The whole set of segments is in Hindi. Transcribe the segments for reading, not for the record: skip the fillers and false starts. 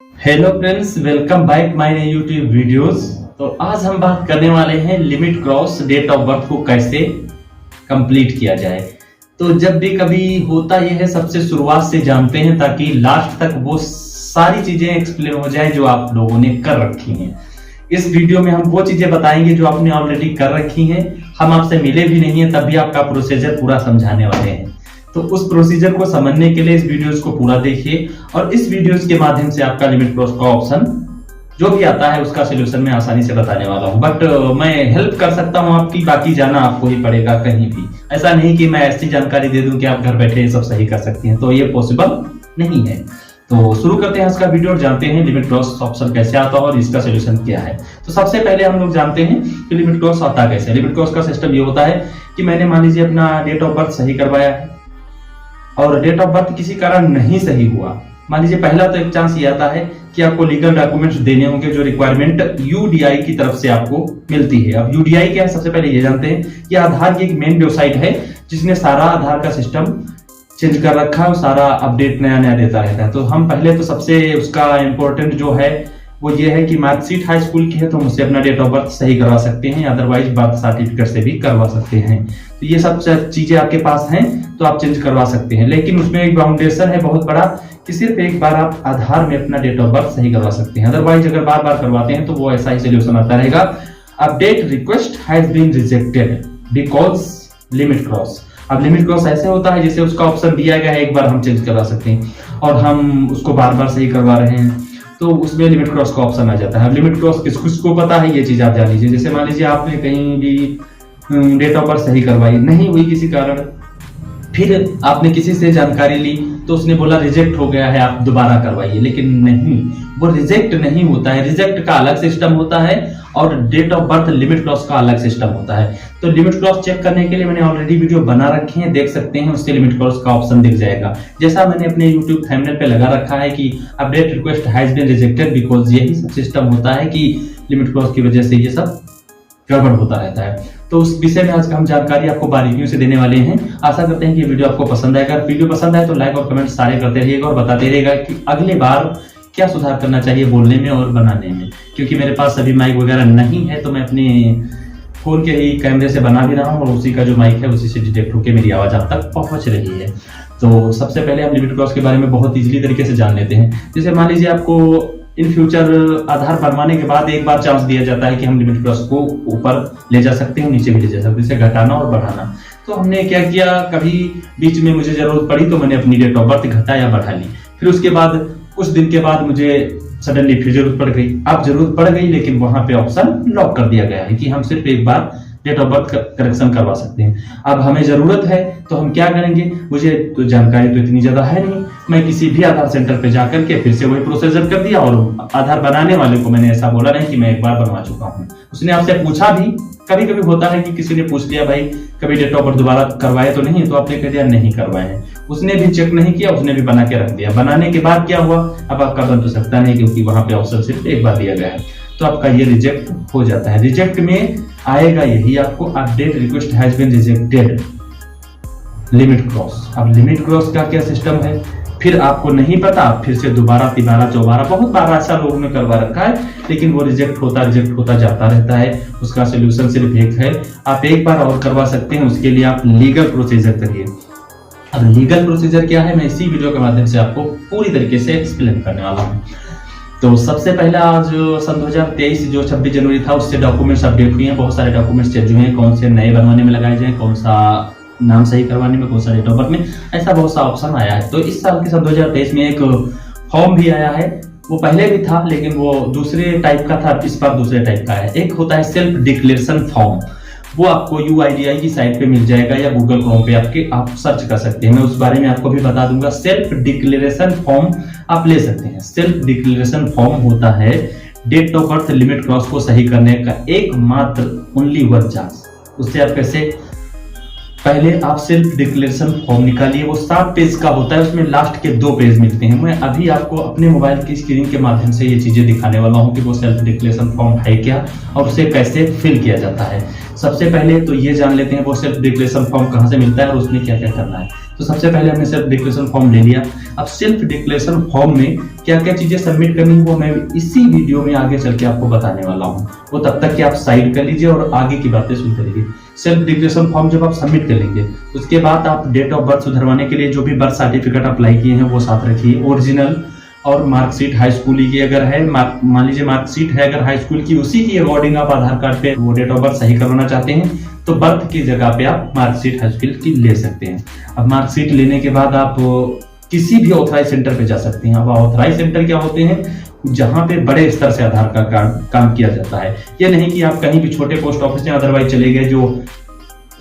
Hello friends, welcome back my YouTube videos. तो आज हम बात करने वाले हैं limit cross date of birth को कैसे कंप्लीट किया जाए। तो जब भी कभी होता यह है, सबसे शुरुआत से जानते हैं ताकि लास्ट तक वो सारी चीजें एक्सप्लेन हो जाए जो आप लोगों ने कर रखी हैं। इस वीडियो में हम वो चीजें बताएंगे जो आपने ऑलरेडी कर रखी हैं। हम आपसे मिले भी नहीं है तब भी आपका प्रोसीजर पूरा समझाने वाले हैं। तो उस प्रोसीजर को समझने के लिए इस वीडियोस को पूरा देखिए और इस वीडियोस के माध्यम से आपका लिमिट क्रॉस का ऑप्शन जो भी आता है उसका सलूशन मैं आसानी से बताने वाला हूं। बट मैं हेल्प कर सकता हूं आपकी, बाकी जाना आपको ही पड़ेगा कहीं भी। ऐसा नहीं कि मैं ऐसी जानकारी दे दूं कि आप घर बैठे सब सही कर सकती हैं, तो ये पॉसिबल नहीं है। तो शुरू करते हैं इसका वीडियो और जानते हैं लिमिट क्रॉस ऑप्शन कैसे आता है और इसका सलूशन क्या है। तो सबसे पहले हम लोग जानते हैं कि लिमिट क्रॉस आता कैसे। लिमिट क्रॉस का सिस्टम ये होता है कि मैंने मान लीजिए अपना डेट ऑफ बर्थ सही करवाया है और डेट ऑफ बर्थ किसी कारण नहीं सही हुआ। मान लीजिए पहला तो एक चांस ये आता है कि आपको लीगल डॉक्यूमेंट्स देने होंगे जो रिक्वायरमेंट यूडीआई की तरफ से आपको मिलती है। अब यूडीआई क्या है, सबसे पहले ये जानते हैं कि आधार की एक मेन वेबसाइट है जिसने सारा आधार का सिस्टम चेंज कर रखा है और सारा अपडेट नया नया देता रहता है। तो हम पहले तो सबसे उसका इंपॉर्टेंट जो है वो ये है कि मार्कशीट हाई स्कूल की है तो मुझसे अपना डेट ऑफ बर्थ सही करवा सकते हैं, अदरवाइज बर्थ सर्टिफिकेट से भी करवा सकते हैं। तो ये सब चीजें आपके पास हैं तो आप चेंज करवा सकते हैं, लेकिन उसमें एक बाउंडेशन है बहुत बड़ा कि सिर्फ एक बार आप आधार में अपना डेट ऑफ बर्थ सही करवा सकते हैं। अदरवाइज अगर बार बार करवाते हैं तो वो ऐसा ही सोल्यूशन आता रहेगा, update request has been rejected because limit cross. अब लिमिट क्रॉस ऐसे होता है जैसे उसका ऑप्शन दिया गया है एक बार हम चेंज करवा सकते हैं और हम उसको बार बार सही करवा रहे हैं तो उसमें लिमिट क्रॉस का ऑप्शन आ जाता है। अब लिमिट क्रॉस किसको पता है ये चीज आप जान लीजिए। जैसे मान लीजिए आपने कहीं भी डेट ऑफ बर्थ सही करवाई नहीं हुई किसी कारण, फिर आपने किसी से जानकारी ली तो उसने बोला रिजेक्ट हो गया है आप दोबारा करवाइए, लेकिन नहीं, वो रिजेक्ट नहीं होता है। रिजेक्ट का अलग सिस्टम होता है और date of birth limit cross का अलग सिस्टम होता है। तो लिमिट क्रॉस चेक करने के लिए मैंने ऑलरेडी वीडियो बना रखे हैं, देख सकते हैं, उससे लिमिट क्रॉस का ऑप्शन दिख जाएगा। जैसा मैंने अपने YouTube थंबनेल पे लगा रखा है कि update request has been rejected because यही सब सिस्टम होता है कि लिमिट क्रॉस की वजह से ये सब गड़बड़ होता रहता है। तो उस विषय में आज हम जानकारी आपको बारीकियों से देने वाले हैं। आशा करते हैं कि वीडियो आपको पसंद आएगा। वीडियो पसंद आए तो लाइक और कमेंट सारे करते रहिएगा और बताते रहिएगा कि अगले बार क्या सुधार करना चाहिए बोलने में और बनाने में। क्योंकि मेरे पास अभी माइक वगैरह नहीं है तो मैं अपने फोन के ही कैमरे से बना भी रहा हूँ और उसी का जो माइक है उसी से डिटेक्ट होकर मेरी आवाज आप तक पहुंच रही है। तो सबसे पहले हम लिमिट क्रॉस के बारे में बहुत इजीली तरीके से जान लेते हैं। जैसे मान लीजिए आपको इन फ्यूचर आधार बनवाने के बाद एक बार चांस दिया जाता है कि हम लिमिट क्रॉस को ऊपर ले जा सकते हैं, नीचे भी ले जा सकते हैं, जैसे घटाना और बढ़ाना। तो हमने क्या किया, कभी बीच में मुझे जरूरत पड़ी तो मैंने अपनी डेट ऑफ बर्थ घटा या बढ़ा ली। फिर उसके बाद कुछ दिन के बाद मुझे सडनली फिर जरूरत पड़ गई। अब जरूरत पड़ गई लेकिन वहां पे ऑप्शन लॉक कर दिया गया है कि हम सिर्फ एक बार डेट ऑफ बर्थ करेक्शन करवा सकते हैं। अब हमें जरूरत है तो हम क्या करेंगे, मुझे तो जानकारी तो इतनी ज्यादा है नहीं, मैं किसी भी आधार सेंटर पे जाकर के फिर से वही प्रोसीजर कर दिया और आधार बनाने वाले को मैंने ऐसा बोला नहीं कि मैं एक बार बनवा चुका हूँ। उसने आपसे पूछा भी, कभी कभी होता है कि किसी ने पूछ लिया भाई कभी डेट ऑफ बर्थ दोबारा करवाए तो नहीं, तो आपने कह दिया नहीं करवाए हैं। उसने भी चेक नहीं किया, उसने भी बना के रख दिया। बनाने के बाद क्या हुआ, अब आपका बन तो सकता नहीं क्योंकि वहां पे ऑप्शन सिर्फ एक बार दिया गया है, तो आपका ये रिजेक्ट हो जाता है। रिजेक्ट में आएगा यही आपको update request has been rejected limit cross. अब लिमिट क्रॉस का क्या सिस्टम है फिर आपको नहीं पता, फिर से दोबारा तिबारा चौबारा बहुत बार ऐसा लोगों ने करवा रखा है, लेकिन वो रिजेक्ट होता जाता रहता है। उसका सोल्यूशन सिर्फ एक है, आप एक बार और करवा सकते हैं, उसके लिए आप लीगल प्रोसीजर करिए। अब लीगल प्रोसीजर क्या है मैं इसी वीडियो के माध्यम से आपको पूरी तरीके से एक्सप्लेन करने वाला हूँ। तो सबसे पहला जो सन 2023 जो 26 जनवरी था उससे डॉक्यूमेंट्स अपडेट हुए हैं, बहुत सारे डॉक्यूमेंट्स चेंज हुए हैं, कौन से नए बनवाने में लगाए जाए, कौन सा नाम सही करवाने में, कौन सा डेट ऑफ बर्थ में, ऐसा बहुत सा ऑप्शन आया है। तो इस साल के सन 2023 में एक फॉर्म भी आया है, वो पहले भी था लेकिन वो दूसरे टाइप का था, इस बार दूसरे टाइप का है। एक होता है सेल्फ डिक्लेरेशन फॉर्म, वो आपको UIDAI की साइट पे मिल जाएगा या गूगल क्रोम पे आप सर्च कर सकते हैं, मैं उस बारे में आपको भी बता दूंगा। सेल्फ डिक्लेरेशन फॉर्म आप ले सकते हैं। सेल्फ डिक्लेरेशन फॉर्म होता है date of birth limit cross को सही करने का एकमात्र ओनली वन चांस। उससे आप कैसे, पहले आप सेल्फ डिक्लेरेशन फॉर्म निकालिए, वो 7 पेज का होता है, उसमें लास्ट के 2 पेज मिलते हैं। मैं अभी आपको अपने मोबाइल की स्क्रीन के माध्यम से ये चीजें दिखाने वाला हूँ कि वो सेल्फ डिक्लेरेशन फॉर्म है क्या और उसे कैसे फिल किया जाता है। सबसे पहले तो ये जान लेते हैं वो सेल्फ डिक्लेरेशन फॉर्म कहाँ से मिलता है और उसमें क्या क्या करना है। तो सबसे पहले हमने सेल्फ डिक्लेरेशन फॉर्म ले लिया। अब सेल्फ डिक्लेरेशन फॉर्म में क्या क्या चीजें सबमिट करनी है वो मैं इसी वीडियो में आगे चल के आपको बताने वाला हूँ। वो तब तक कि आप साइड कर लीजिए और आगे की बातें सुनते रहिए। सेल्फ डिक्लेरेशन फॉर्म जब आप सबमिट कर लेंगे उसके बाद आप डेट ऑफ बर्थ सुधरवाने के लिए जो भी बर्थ सर्टिफिकेट अप्लाई किए हैं वो साथ रखिए, ओरिजिनल और मार्कशीट हाई स्कूल की अगर है, मान लीजिए मार्कशीट है अगर हाई स्कूल की, उसी की अकॉर्डिंग आप आधार कार्ड पे वो डेट ऑफ बर्थ सही करवाना चाहते हैं तो बर्थ की जगह पे आप मार्कशीट हाई स्कूल की ले सकते हैं। अब मार्कशीट लेने के बाद आप किसी भी ऑथराइज सेंटर पे जा सकते हैं। अब ऑथराइज सेंटर क्या होते हैं, जहां पे बड़े स्तर से आधार कार्ड का काम किया जाता है। ये नहीं कि आप कहीं भी छोटे पोस्ट ऑफिस में अदरवाइज चले गए जो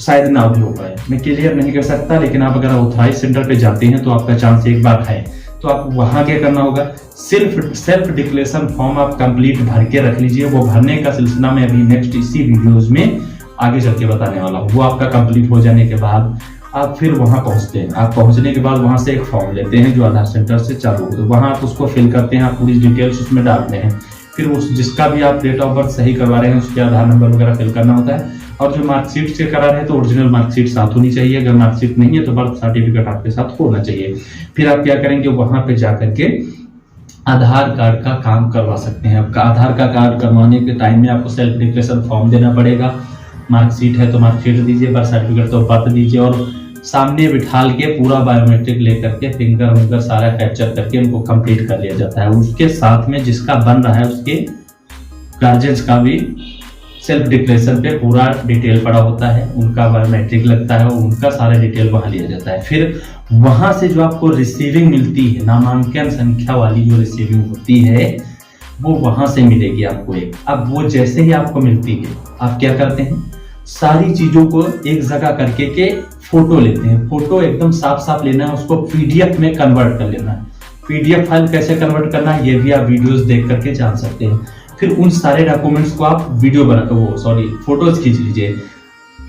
शायद ना भी हो पाए, मैं क्लियर नहीं कर सकता, लेकिन आप अगर ऑथराइज सेंटर पे जाते हैं तो आपका चांस एक बार है। तो आप वहां क्या करना होगा, सेल्फ डिक्लेरेशन फॉर्म आप कंप्लीट भर के रख लीजिए। वो भरने का सिलसिला में अभी नेक्स्ट इसी वीडियोज में आगे चल के बताने वाला हूँ। वो आपका कंप्लीट हो जाने के बाद आप फिर वहां पहुंचते हैं। आप पहुंचने के बाद वहां से एक फॉर्म लेते हैं जो आधार सेंटर से चालू हो, तो वहां आप उसको फिल करते हैं, आप पूरी डिटेल्स उसमें डालते हैं। फिर उस जिसका भी आप डेट ऑफ बर्थ सही करवा रहे हैं उसके आधार नंबर वगैरह फिल करना होता है। और जो मार्कशीट से करा रहे हैं तो ओरिजिनल मार्कशीट साथ होनी चाहिए, अगर मार्कशीट नहीं है तो बर्थ सर्टिफिकेट आपके साथ होना चाहिए। फिर आप क्या करेंगे, वहां पे जाकर के आधार कार्ड का काम करवा सकते हैं। आपका आधार का कार्ड करवाने के टाइम में आपको सेल्फ डिक्लेरेशन फॉर्म देना पड़ेगा। मार्कशीट है तो मार्कशीट दीजिए, बर्थ सर्टिफिकेट तो बर्थ दीजिए, और सामने बिठाल के पूरा बायोमेट्रिक लेकर के फिंगर विंगर सारा कैप्चर करके उनको कंप्लीट कर लिया जाता है। उसके साथ में जिसका बन रहा है उसके गार्जियंस का भी सेल्फ डिक्लेरेशन पे पूरा डिटेल पड़ा होता है, उनका बायोमेट्रिक लगता है और उनका सारा डिटेल वहां लिया जाता है। फिर वहां से जो आपको रिसीविंग मिलती है, नामांकन संख्या वाली जो रिसीविंग होती है वो वहां से मिलेगी आपको एक। अब वो जैसे ही आपको मिलती है आप क्या करते हैं, सारी चीजों को एक जगह करके के फोटो लेते हैं। फोटो एकदम साफ साफ लेना है, उसको पीडीएफ में कन्वर्ट कर लेना है। पीडीएफ फाइल कैसे कन्वर्ट करना है ये भी आप वीडियोस देख करके जान सकते हैं। फिर उन सारे डॉक्यूमेंट्स को आप फोटोज खींच लीजिए।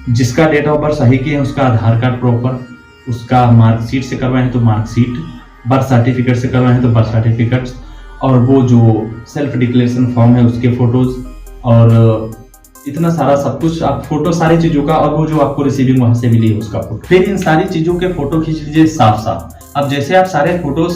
जिसका डेट ऑफ बर्थ सही किया है उसका आधार कार्ड प्रॉपर, उसका मार्कशीट से करवाए तो मार्कशीट, बर्थ सर्टिफिकेट से करवाए तो बर्थ सर्टिफिकेट, और वो जो सेल्फ डिक्लेरेशन फॉर्म है उसके फोटोज, और इतना सारा सब कुछ आप फोटो सारी चीजों का, और वो जो आपको रिसीविंग वहां से मिली है उसका फोटो। फिर इन सारी चीजों के फोटो खींच लीजिए साफ साफ। अब जैसे आप सारे फोटोज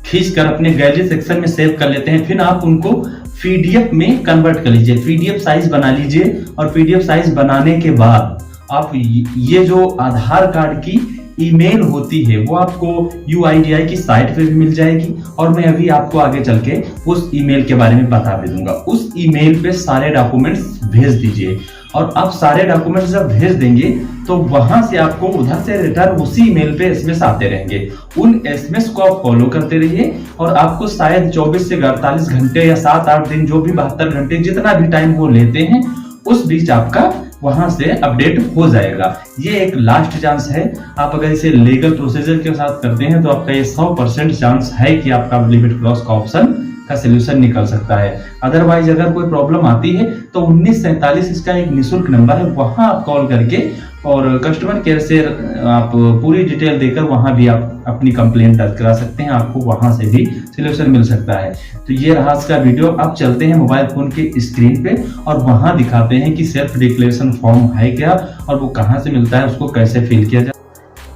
खींच कर अपने गैलरी सेक्शन में सेव कर लेते हैं, फिर आप उनको पीडीएफ में कन्वर्ट कर लीजिए, पीडीएफ साइज बना लीजिए। और पीडीएफ साइज बनाने के बाद आप ये जो आधार कार्ड की ईमेल होती है वो आपको UIDAI की साइट पे भी मिल जाएगी, और मैं अभी आपको आगे चल के उस ईमेल के बारे में बता भी दूंगा। उस ईमेल पे सारे डॉक्यूमेंट्स भेज दीजिए, और आप सारे डॉक्यूमेंट्स जब भेज देंगे तो वहां से आपको उधर से रिटर्न उसी ईमेल पे एसएमएस आते रहेंगे। उन एसएमएस को आप फॉलो करते रहिए, और आपको शायद 24 से 48 घंटे या 7-8 दिन, जो भी 72 घंटे जितना भी टाइम वो लेते हैं, उस बीच आपका वहां से अपडेट हो जाएगा। ये एक लास्ट चांस है। आप अगर इसे लीगल प्रोसीजर के साथ करते हैं तो आपका ये 100% चांस है कि आपका लिमिट क्रॉस का ऑप्शन का सोल्यूशन निकल सकता है। अदरवाइज अगर कोई प्रॉब्लम आती है तो 1947 इसका एक निःशुल्क नंबर है, वहां आप कॉल करके और कस्टमर केयर से आप पूरी डिटेल देकर वहां भी आप अपनी कंप्लेंट दर्ज करा सकते हैं, आपको वहां से भी सोल्यूशन मिल सकता है। तो ये रहा आज का वीडियो। अब चलते हैं मोबाइल फोन के स्क्रीन पे और वहां दिखाते हैं कि सेल्फ डिक्लेरेशन फॉर्म है क्या और वो कहां से मिलता है, उसको कैसे फिल किया जाए।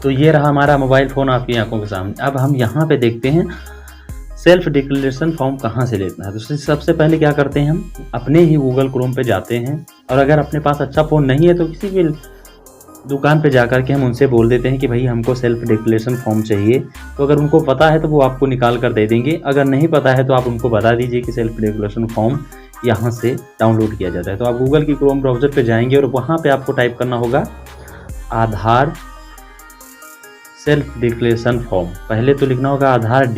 तो ये रहा हमारा मोबाइल फ़ोन आपकी आंखों के सामने। अब हम यहाँ पे देखते हैं सेल्फ डिक्लेरेशन फॉर्म कहाँ से लेना है। तो सबसे पहले क्या करते हैं, हम अपने ही गूगल क्रोम पे जाते हैं, और अगर अपने पास अच्छा फ़ोन नहीं है तो किसी भी दुकान पे जाकर के हम उनसे बोल देते हैं कि भाई हमको सेल्फ डिक्लेरेशन फॉर्म चाहिए। तो अगर उनको पता है तो वो आपको निकाल कर दे देंगे, अगर नहीं पता है तो आप उनको बता दीजिए कि सेल्फ डिक्लेरेशन फॉर्म यहाँ से डाउनलोड किया जाता है। तो आप गूगल की क्रोम ब्राउज़र पे जाएंगे और वहाँ पे आपको टाइप करना होगा आधार सेल्फ डिक्लेरेशन फॉर्म। पहले तो लिखना होगा आधार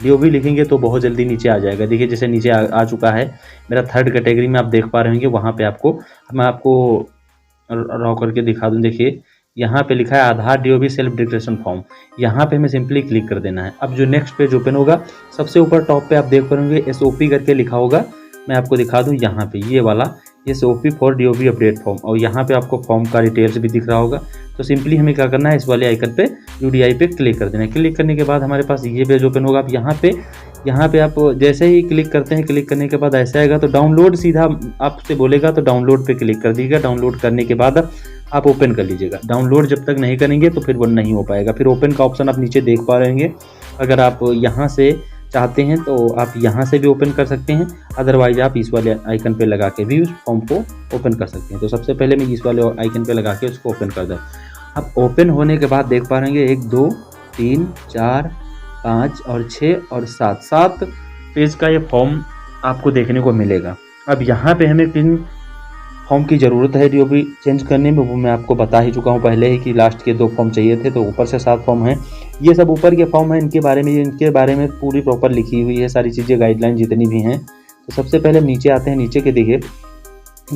DOB लिखेंगे तो बहुत जल्दी नीचे आ जाएगा। देखिए जैसे नीचे आ चुका है, मेरा 3rd कैटेगरी में आप देख पा रहे होंगे, वहाँ पे मैं आपको रॉ करके दिखा दूँ। देखिए यहाँ पे लिखा है आधार DOB सेल्फ डिक्लेरेशन फॉर्म, यहाँ पे हमें सिंपली क्लिक कर देना है। अब जो नेक्स्ट पेज ओपन होगा, सबसे ऊपर टॉप पे आप देख पा रहे होंगे SOP करके लिखा होगा। मैं आपको दिखा दूँ यहाँ पे ये वाला SOP for DOB update form, और यहाँ पे आपको फॉर्म का डिटेल्स भी दिख रहा होगा। तो सिंपली हमें क्या करना है, इस वाले आइकन पे UDI पे क्लिक कर देना है। क्लिक करने के बाद हमारे पास ये पेज ओपन होगा। अब यहाँ पे आप जैसे ही क्लिक करते हैं, क्लिक करने के बाद ऐसा आएगा तो डाउनलोड सीधा आपसे बोलेगा, तो डाउनलोड पे क्लिक कर दीजिएगा। डाउनलोड करने के बाद आप ओपन कर लीजिएगा। डाउनलोड जब तक नहीं करेंगे तो फिर वो नहीं हो पाएगा। फिर ओपन का ऑप्शन आप नीचे देख पा रहेंगे। अगर आप यहाँ से चाहते हैं तो आप यहाँ से भी ओपन कर सकते हैं, अदरवाइज आप इस वाले आइकन पे लगा के भी उस फॉर्म को ओपन कर सकते हैं। तो सबसे पहले मैं इस वाले आइकन पे लगा के उसको ओपन कर दूँ। अब ओपन होने के बाद देख पा रहेंगे 1 2 3 4 5 और 6 और 7 पेज का ये फॉर्म आपको देखने को मिलेगा। अब यहाँ पे हमें किन फॉर्म की ज़रूरत है जो भी चेंज करने में, वो मैं आपको बता ही चुका हूँ पहले ही कि लास्ट के 2 फॉर्म चाहिए थे, तो ऊपर से 7 फॉर्म हैं। ये सब ऊपर के फॉर्म हैं, इनके बारे में पूरी प्रॉपर लिखी हुई है सारी चीज़ें, गाइडलाइन जितनी भी हैं। तो सबसे पहले हम नीचे आते हैं। नीचे के देखिए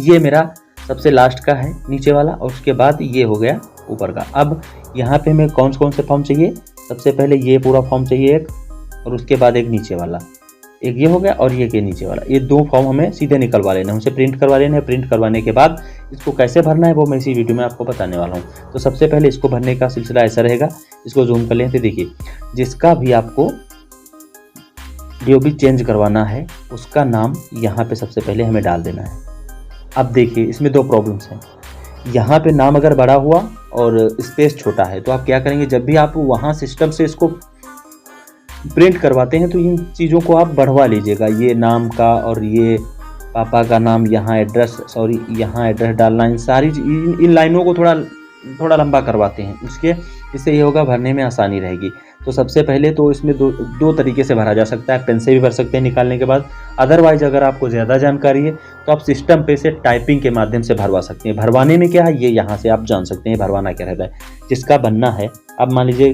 ये मेरा सबसे लास्ट का है नीचे वाला, और उसके बाद ये हो गया ऊपर का। अब यहाँ पे हमें कौन से फॉर्म चाहिए, सबसे पहले ये पूरा फॉर्म चाहिए एक, और उसके बाद एक नीचे वाला, एक ये हो गया और ये के नीचे वाला। ये 2 फॉर्म हमें सीधे निकलवा लेना है, उनसे प्रिंट करवा लेना है। प्रिंट करवाने के बाद इसको कैसे भरना है वो मैं इसी वीडियो में आपको बताने वाला हूँ। तो सबसे पहले इसको भरने का सिलसिला ऐसा रहेगा, इसको जूम कर लें तो देखिए जिसका भी आपको जो भी चेंज करवाना है उसका नाम यहाँ पे सबसे पहले हमें डाल देना है। अब देखिए इसमें 2 प्रॉब्लम्स हैं। यहाँ पे नाम अगर बड़ा हुआ और स्पेस छोटा है तो आप क्या करेंगे, जब भी आप वहाँ सिस्टम से इसको प्रिंट करवाते हैं तो इन चीज़ों को आप बढ़वा लीजिएगा, ये नाम का और ये पापा का नाम, यहाँ एड्रेस डालना, इन सारी इन लाइनों को थोड़ा लंबा करवाते हैं इससे ये होगा भरने में आसानी रहेगी। तो सबसे पहले तो इसमें दो तरीके से भरा जा सकता है, पेन से भी भर सकते हैं निकालने के बाद, अदरवाइज अगर आपको ज़्यादा जानकारी है तो आप सिस्टम पे से टाइपिंग के माध्यम से भरवा सकते हैं। भरवाने में क्या है ये यहाँ से आप जान सकते हैं भरवाना क्या रहता है। जिसका बनना है, अब मान लीजिए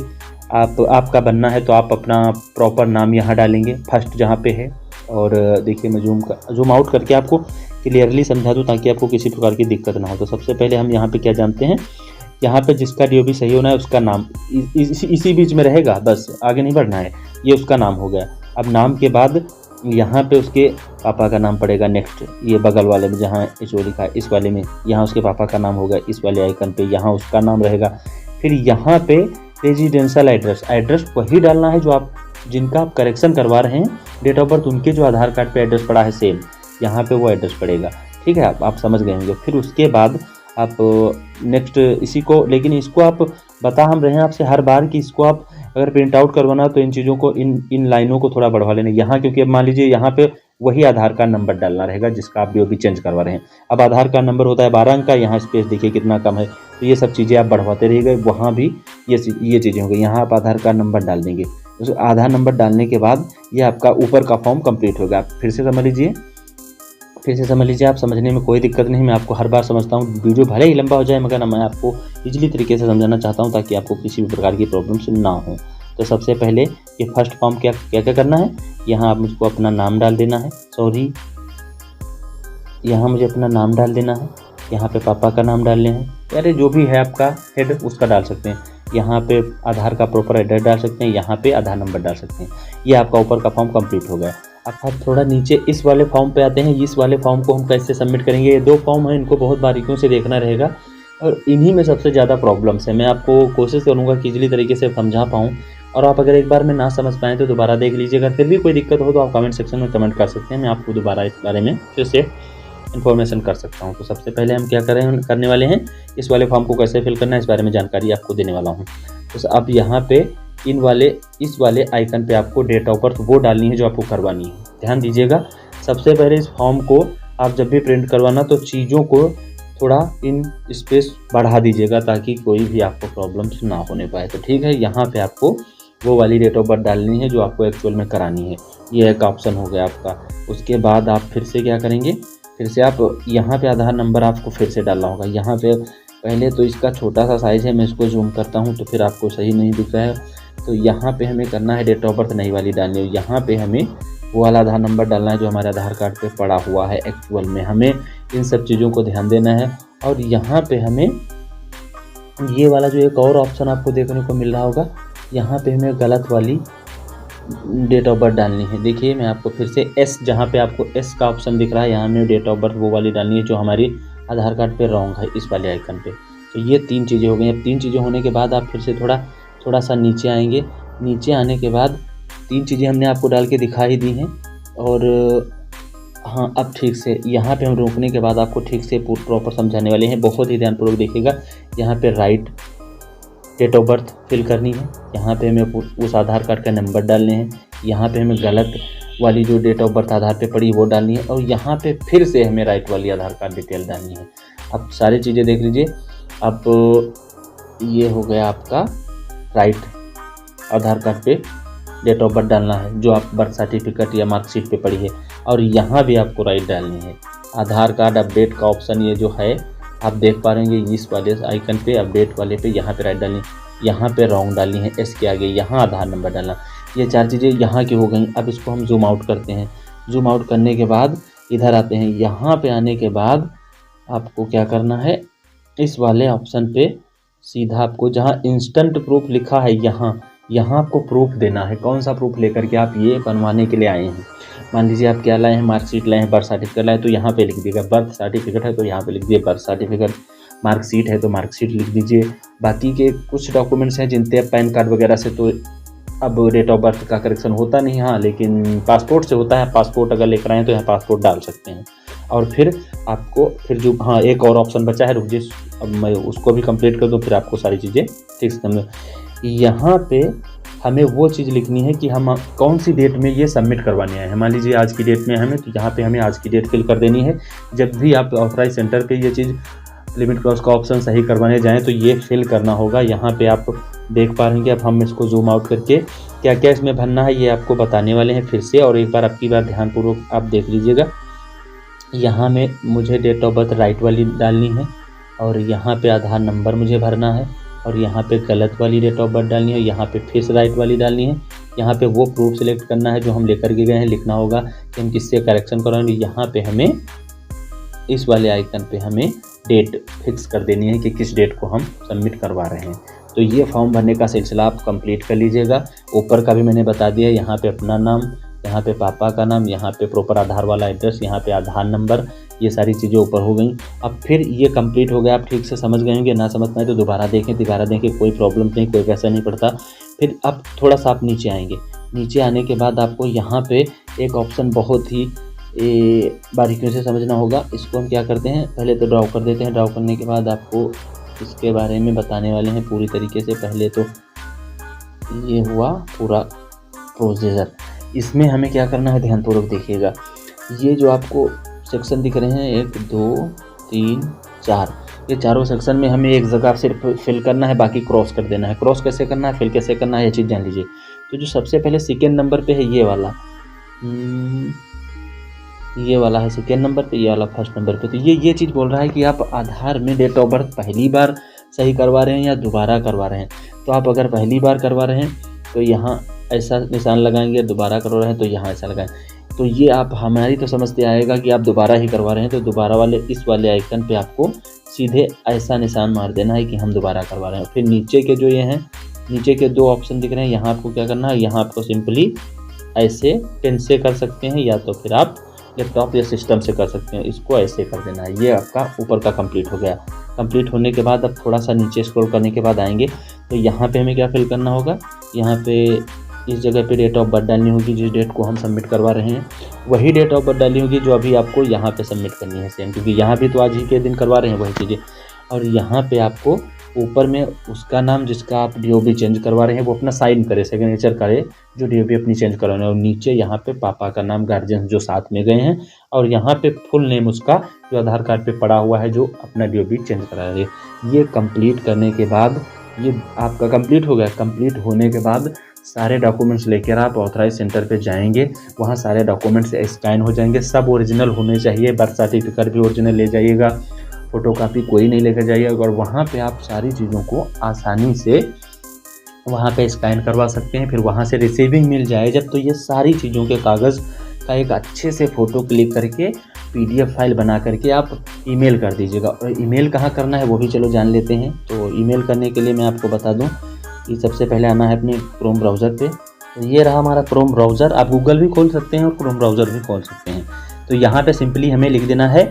आपका बनना है तो आप अपना प्रॉपर नाम यहाँ डालेंगे फर्स्ट जहाँ पे है, और देखिए मैं जूम आउट करके आपको क्लियरली समझा दूँ ताकि आपको किसी प्रकार की दिक्कत ना हो। तो सबसे पहले हम यहाँ पे क्या जानते हैं, यहाँ पे जिसका DOB सही होना है उसका नाम इसी बीच में रहेगा, बस आगे नहीं बढ़ना है, ये उसका नाम हो गया। अब नाम के बाद यहाँ पे उसके पापा का नाम पड़ेगा, नेक्स्ट ये बगल वाले में जहाँ HO लिखा है इस वाले में यहाँ उसके पापा का नाम होगा, इस वाले आइकन पे यहाँ उसका नाम रहेगा। फिर यहाँ पे रेजिडेंशियल एड्रेस वही डालना है जो जिनका आप करेक्शन करवा रहे हैं, डेट ऑफ बर्थ उनके जो आधार कार्ड पे एड्रेस पड़ा है सेम यहाँ पे वो एड्रेस पड़ेगा। ठीक है, आप समझ गए होंगे। फिर उसके बाद आप नेक्स्ट इसी को, लेकिन इसको आप बता हम रहे हैं आपसे हर बार कि इसको आप अगर प्रिंट आउट करवाना तो इन चीज़ों को इन लाइनों को थोड़ा बढ़वा लेना यहाँ, क्योंकि अब मान लीजिए यहाँ पे वही आधार कार्ड नंबर डालना रहेगा जिसका आप DOB चेंज करवा रहे हैं। अब आधार कार्ड नंबर होता है 12 अंक का, यहाँ स्पेस देखिए कितना कम है, तो ये सब चीज़ें आप बढ़वाते रहिएगा। वहाँ भी ये चीज़ें होंगी, यहाँ आप आधार कार्ड नंबर डाल देंगे। उस आधार नंबर डालने के बाद ये आपका ऊपर का फॉर्म कंप्लीट होगा। आप फिर से समझ लीजिए, आप समझने में कोई दिक्कत नहीं, मैं आपको हर बार समझता हूँ, वीडियो भले ही लंबा हो जाए मगर मैं आपको इजीली तरीके से समझाना चाहता हूँ ताकि आपको किसी भी प्रकार की प्रॉब्लम्स ना हो। तो सबसे पहले ये फर्स्ट फॉर्म क्या करना है, यहाँ आप मुझको अपना नाम डाल देना है, यहाँ मुझे अपना नाम डाल देना है, यहाँ पे पापा का नाम डालने हैं, यारे जो भी है आपका हेड उसका डाल सकते हैं, यहाँ पे आधार का प्रॉपर एड्रेस डाल सकते हैं, यहाँ पे आधार नंबर डाल सकते हैं। ये आपका ऊपर का फॉर्म कंप्लीट हो गया। अब थोड़ा नीचे इस वाले फॉर्म पे आते हैं। इस वाले फॉर्म को हम कैसे सबमिट करेंगे, ये 2 फॉर्म हैं, इनको बहुत बारीकियों से देखना रहेगा और इन्हीं में सबसे ज़्यादा प्रॉब्लम्स है। मैं आपको कोशिश करूँगा कि इजीली तरीके से समझा पाऊँ, और आप अगर एक बार में ना समझ पाएँ तो दोबारा देख लीजिएगा। फिर भी कोई दिक्कत हो तो आप कमेंट सेक्शन में कमेंट कर सकते हैं, मैं आपको दोबारा इस बारे में फिर से इन्फॉर्मेशन कर सकता हूँ। तो सबसे पहले हम क्या करने वाले हैं, इस वाले फॉर्म को कैसे फिल करना है इस बारे में जानकारी आपको देने वाला हूँ। तो अब यहाँ पे इस वाले आइकन पे आपको डेट ऑफ बर्थ वो डालनी है जो आपको करवानी है। ध्यान दीजिएगा, सबसे पहले इस फॉर्म को आप जब भी प्रिंट करवाना तो चीज़ों को थोड़ा इन स्पेस बढ़ा दीजिएगा ताकि कोई भी आपको प्रॉब्लम्स ना होने पाए। तो ठीक है, यहाँ पे आपको वो वाली डेट ऑफ बर्थ डालनी है जो आपको एक्चुअल में करानी है। ये एक ऑप्शन हो गया आपका। उसके बाद आप फिर से क्या करेंगे, फिर से आप यहाँ पे आधार नंबर आपको फिर से डालना होगा। यहाँ पे पहले तो इसका छोटा सा साइज़ है, मैं इसको जूम करता हूँ तो फिर आपको सही नहीं दिख रहा है। तो यहाँ पे हमें करना है डेट ऑफ बर्थ नई वाली डालनी है। यहाँ पे हमें वो वाला आधार नंबर डालना है जो हमारे आधार कार्ड पे पड़ा हुआ है एक्चुअल में। हमें इन सब चीज़ों को ध्यान देना है। और यहाँ पे हमें ये वाला जो एक और ऑप्शन आपको देखने को मिल रहा होगा, यहाँ पे हमें गलत वाली डेट ऑफ बर्थ डालनी है। देखिए मैं आपको फिर से एस, जहाँ पे आपको एस का ऑप्शन दिख रहा है यहाँ में डेट ऑफ बर्थ वो वाली डालनी है जो हमारी आधार कार्ड पे रॉन्ग है, इस वाले आइकन पे। तो ये 3 चीज़ें हो गई। अब 3 चीज़ें होने के बाद आप फिर से थोड़ा सा नीचे आएंगे। नीचे आने के बाद 3 चीज़ें हमने आपको डाल के दिखा ही दी हैं। और हाँ, अब ठीक से यहाँ पे हम रोकने के बाद आपको ठीक से प्रॉपर समझाने वाले हैं, बहुत ही ध्यानपूर्वक देखिएगा। यहाँ पे right date of birth fill करनी है, यहाँ पे हमें उस आधार कार्ड का नंबर डालने हैं, यहाँ पे हमें गलत वाली जो डेट ऑफ बर्थ आधार पे पड़ी वो डालनी है, और यहाँ पे फिर से हमें राइट वाली आधार कार्ड डिटेल डालनी है। अब सारी चीज़ें देख लीजिए। अब ये हो गया आपका राइट, आधार कार्ड पे डेट ऑफ बर्थ डालना है जो आप बर्थ सर्टिफिकेट या मार्कशीट पे पड़ी है, और यहाँ भी आपको राइट डालनी है। आधार कार्ड अपडेट का ऑप्शन ये जो है आप देख पा रहे हैं, इस वाले आइकन पे अपडेट वाले पे यहाँ पे राइट डालनी है, यहाँ पे रॉन्ग डालनी है, एस के आगे यहाँ आधार नंबर डालना। ये 4 चीज़ें यहाँ की हो गई। अब इसको हम जूम आउट करते हैं। जूम आउट करने के बाद इधर आते हैं। यहाँ पे आने के बाद आपको क्या करना है, इस वाले ऑप्शन पे सीधा आपको जहाँ इंस्टेंट प्रूफ लिखा है यहाँ आपको प्रूफ देना है। कौन सा प्रूफ लेकर के आप ये बनवाने के लिए आए हैं। मान लीजिए आप क्या लाए हैं, मार्कशीट लाए हैं, बर्थ सर्टिफिकेट लाए, तो यहाँ पे लिख दीजिएगा बर्थ सर्टिफिकेट है तो यहाँ पे लिख दीजिए बर्थ सर्टिफिकेट, मार्कशीट है तो मार्कशीट लिख दीजिए। बाकी के कुछ डॉक्यूमेंट्स हैं जिनसे पैन कार्ड वगैरह से तो अब डेट ऑफ बर्थ का करेक्शन होता नहीं, हाँ लेकिन पासपोर्ट से होता है। पासपोर्ट अगर लेकर आए तो यहाँ पासपोर्ट डाल सकते हैं। और फिर आपको फिर जो हाँ एक और ऑप्शन बचा है, रुक जी अब मैं उसको भी कंप्लीट कर दूँ, फिर आपको सारी चीज़ें ठीक से समझ। यहाँ पे हमें वो चीज़ लिखनी है कि हम कौन सी डेट में ये सबमिट करवाने आए हैं। मान लीजिए आज की डेट में हमें, तो यहाँ पे हमें आज की डेट फिल कर देनी है। जब भी आप ऑथराइज सेंटर पे ये चीज़ लिमिट क्रॉस का ऑप्शन सही करवाने जाएँ तो ये फिल करना होगा। यहाँ पे आप देख पा रहे हैं कि अब हम इसको जूम आउट करके क्या क्या इसमें भरना है ये आपको बताने वाले हैं फिर से, और एक बार आपकी बार ध्यानपूर्वक आप देख लीजिएगा। यहाँ में मुझे डेट ऑफ बर्थ राइट वाली डालनी है, और यहाँ पे आधार नंबर मुझे भरना है, और यहाँ पे गलत वाली डेट ऑफ बर्थ डालनी है, यहाँ पे फिर से राइट वाली डालनी है। यहाँ पे वो प्रूफ सिलेक्ट करना है जो हम लेकर के गए हैं, लिखना होगा कि हम किससे करेक्शन कराएंगे। यहाँ पे हमें इस वाले आइकन पे हमें डेट फिक्स कर देनी है कि किस डेट को हम सबमिट करवा रहे हैं। तो ये फॉर्म भरने का सिलसिला आप कंप्लीट कर लीजिएगा। ऊपर का भी मैंने बता दिया, यहाँ पे अपना नाम, यहाँ पे पापा का नाम, यहाँ पे प्रॉपर आधार वाला एड्रेस, यहाँ पे आधार नंबर, ये सारी चीज़ें ऊपर हो गई। अब फिर ये कंप्लीट हो गया, आप ठीक से समझ गए होंगे। ना समझ पाए तो दोबारा देखें, कोई प्रॉब्लम नहीं, कोई पैसा नहीं पड़ता। फिर अब थोड़ा सा आप नीचे आएंगे। नीचे आने के बाद आपको यहाँ पे एक ऑप्शन बहुत ही बारीकियों से समझना होगा। इसको हम क्या करते हैं, पहले तो ड्रॉ कर देते हैं। ड्रॉ करने के बाद आपको इसके बारे में बताने वाले हैं पूरी तरीके से। पहले तो ये हुआ पूरा प्रोसीजर। इसमें हमें क्या करना है, ध्यानपूर्वक देखिएगा। ये जो आपको सेक्शन दिख रहे हैं 1 2 3 4, ये चारों सेक्शन में हमें एक जगह सिर्फ फिल करना है, बाकी क्रॉस कर देना है। क्रॉस कैसे करना है, फिल कैसे करना है, ये चीज़ जान लीजिए। तो जो सबसे पहले सेकेंड नंबर पे है ये वाला है सेकेंड नंबर पे, ये वाला फर्स्ट नंबर पे। तो ये चीज़ बोल रहा है कि आप आधार में डेट ऑफ बर्थ पहली बार सही करवा रहे हैं या दोबारा करवा रहे हैं। तो आप अगर पहली बार करवा रहे हैं तो यहाँ ऐसा निशान लगाएंगे, दोबारा करवा रहे हैं तो यहाँ ऐसा लगाएं। तो ये आप हमारी तो समझते आएगा कि आप दोबारा ही करवा रहे हैं, तो दोबारा वाले इस वाले आइकन पे आपको सीधे ऐसा निशान मार देना है कि हम दोबारा करवा रहे हैं। फिर नीचे के जो ये हैं, नीचे के 2 ऑप्शन दिख रहे हैं, यहाँ आपको क्या करना है, यहाँ आपको सिंपली ऐसे पेन से कर सकते हैं या तो फिर आप लैपटॉप या सिस्टम से कर सकते हैं। इसको ऐसे कर देना है। ये आपका ऊपर का कंप्लीट हो गया। कंप्लीट होने के बाद अब थोड़ा सा नीचे स्क्रॉल करने के बाद आएंगे तो यहाँ पे हमें क्या फिल करना होगा, यहाँ पे इस जगह पे डेट ऑफ बर्थ डालनी होगी। जिस डेट को हम सबमिट करवा रहे हैं वही डेट ऑफ बर्थ डालनी होगी जो अभी आपको यहाँ पे सबमिट करनी है सेम, क्योंकि यहाँ भी तो आज ही के दिन करवा रहे हैं वही चीज़ें। और यहाँ पे आपको ऊपर में उसका नाम जिसका आप DOB चेंज करवा रहे हैं वो अपना साइन करे, सिग्नेचर करे जो DOB अपनी चेंज करवाना है। और नीचे यहाँ पे पापा का नाम, गार्जियन जो साथ में गए हैं, और यहाँ पे फुल नेम उसका जो आधार कार्ड पे पड़ा हुआ है जो अपना DOB चेंज करा रहे हैं। ये कंप्लीट करने के बाद ये आपका कंप्लीट हो गया। कंप्लीट होने के बाद सारे डॉक्यूमेंट्स लेकर आप ऑथराइज सेंटर पे जाएंगे। वहाँ सारे डॉक्यूमेंट्स स्कैन हो जाएंगे, सब ओरिजिनल होने चाहिए। बर्थ सर्टिफिकेट भी ओरिजिनल ले जाइएगा, फ़ोटोकॉपी कोई नहीं लेकर जाइएगा। और वहाँ पे आप सारी चीज़ों को आसानी से वहाँ पे स्कैन करवा सकते हैं। फिर वहाँ से रिसीविंग मिल जाए जब, तो ये सारी चीज़ों के कागज़ का एक अच्छे से फ़ोटो क्लिक करके PDF फाइल बना करके आप ईमेल कर दीजिएगा। और ईमेल कहाँ करना है वो भी चलो जान लेते हैं। तो ईमेल करने के लिए मैं आपको बता दूं कि सबसे पहले आना है अपने क्रोम ब्राउज़र पे। तो ये रहा हमारा क्रोम ब्राउज़र। आप गूगल भी खोल सकते हैं और क्रोम ब्राउज़र भी खोल सकते हैं। तो यहाँ पे सिंपली हमें लिख देना है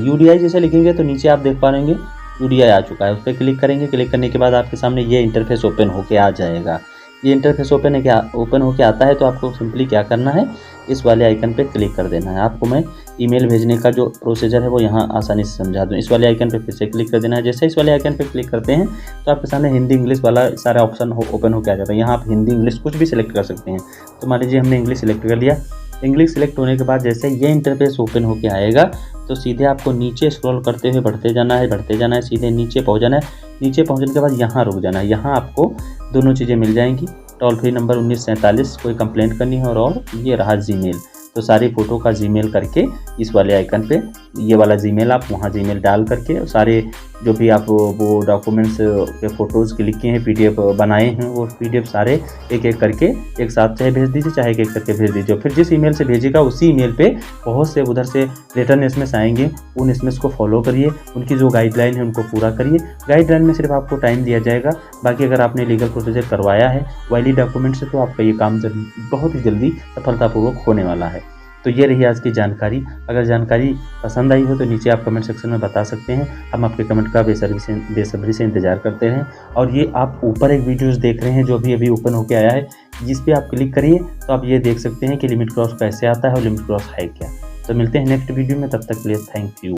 UDI जैसे लिखेंगे तो नीचे आप देख पा रहे UDI आ चुका है। उस पर क्लिक करेंगे। क्लिक करने के बाद आपके सामने ये इंटरफेस ओपन होके आ जाएगा। ये इंटरफेस ओपन होके आता है तो आपको सिंपली क्या करना है, इस वाले आइकन पे क्लिक कर देना है। आपको मैं ईमेल भेजने का जो प्रोसीजर है वो यहाँ आसानी से समझा दूँ। इस वाले आइकन पे फिर से क्लिक कर देना है। जैसे इस वाले आइकन पे क्लिक करते हैं तो आपके सामने हिंदी इंग्लिश वाला सारा ऑप्शन ओपन होकर आ जाता है। यहाँ आप हिंदी इंग्लिश कुछ भी सिलेक्ट कर सकते हैं। तो मान लीजिए हमने इंग्लिश सिलेक्ट कर लिया। इंग्लिश सिलेक्ट होने के बाद जैसे ये इंटरफेस ओपन होके आएगा तो सीधे आपको नीचे स्क्रॉल करते हुए बढ़ते जाना है, सीधे नीचे पहुँच जाना है। नीचे पहुँचने के बाद यहाँ रुक जाना है। यहाँ आपको दोनों चीज़ें मिल जाएंगी, टोल फ्री नंबर 1947 कोई कंप्लेंट करनी है और ये रहा जीमेल। तो सारी फ़ोटो का जीमेल करके इस वाले आइकन पे ये वाला जीमेल आप वहाँ जीमेल डाल करके सारे जो भी आप वो डॉक्यूमेंट्स के फ़ोटोज़ क्लिक किए हैं, पीडीएफ बनाए हैं, वो पीडीएफ सारे एक एक करके एक साथ चाहे भेज दीजिए, चाहे एक एक करके भेज दीजिए। फिर जिस ईमेल से भेजिएगा उसी ईमेल पे बहुत से उधर से रिटर्न एसएमएस आएंगे, उन एसएमएस को फॉलो करिए, उनकी जो गाइडलाइन है उनको पूरा करिए। गाइडलाइन में सिर्फ आपको टाइम दिया जाएगा, बाकी अगर आपने लीगल प्रोसीजर करवाया है वैलिड डॉक्यूमेंट से तो आपका ये काम बहुत ही जल्दी सफलतापूर्वक होने वाला है। तो ये रही आज की जानकारी। अगर जानकारी पसंद आई हो तो नीचे आप कमेंट सेक्शन में बता सकते हैं। हम आपके कमेंट का बेसब्री से इंतजार करते हैं। और ये आप ऊपर एक वीडियोस देख रहे हैं जो भी अभी ओपन होके आया है, जिस पे आप क्लिक करिए तो आप ये देख सकते हैं कि लिमिट क्रॉस कैसे आता है और लिमिट क्रॉस है क्या। तो मिलते हैं नेक्स्ट वीडियो में, तब तक के लिए थैंक यू।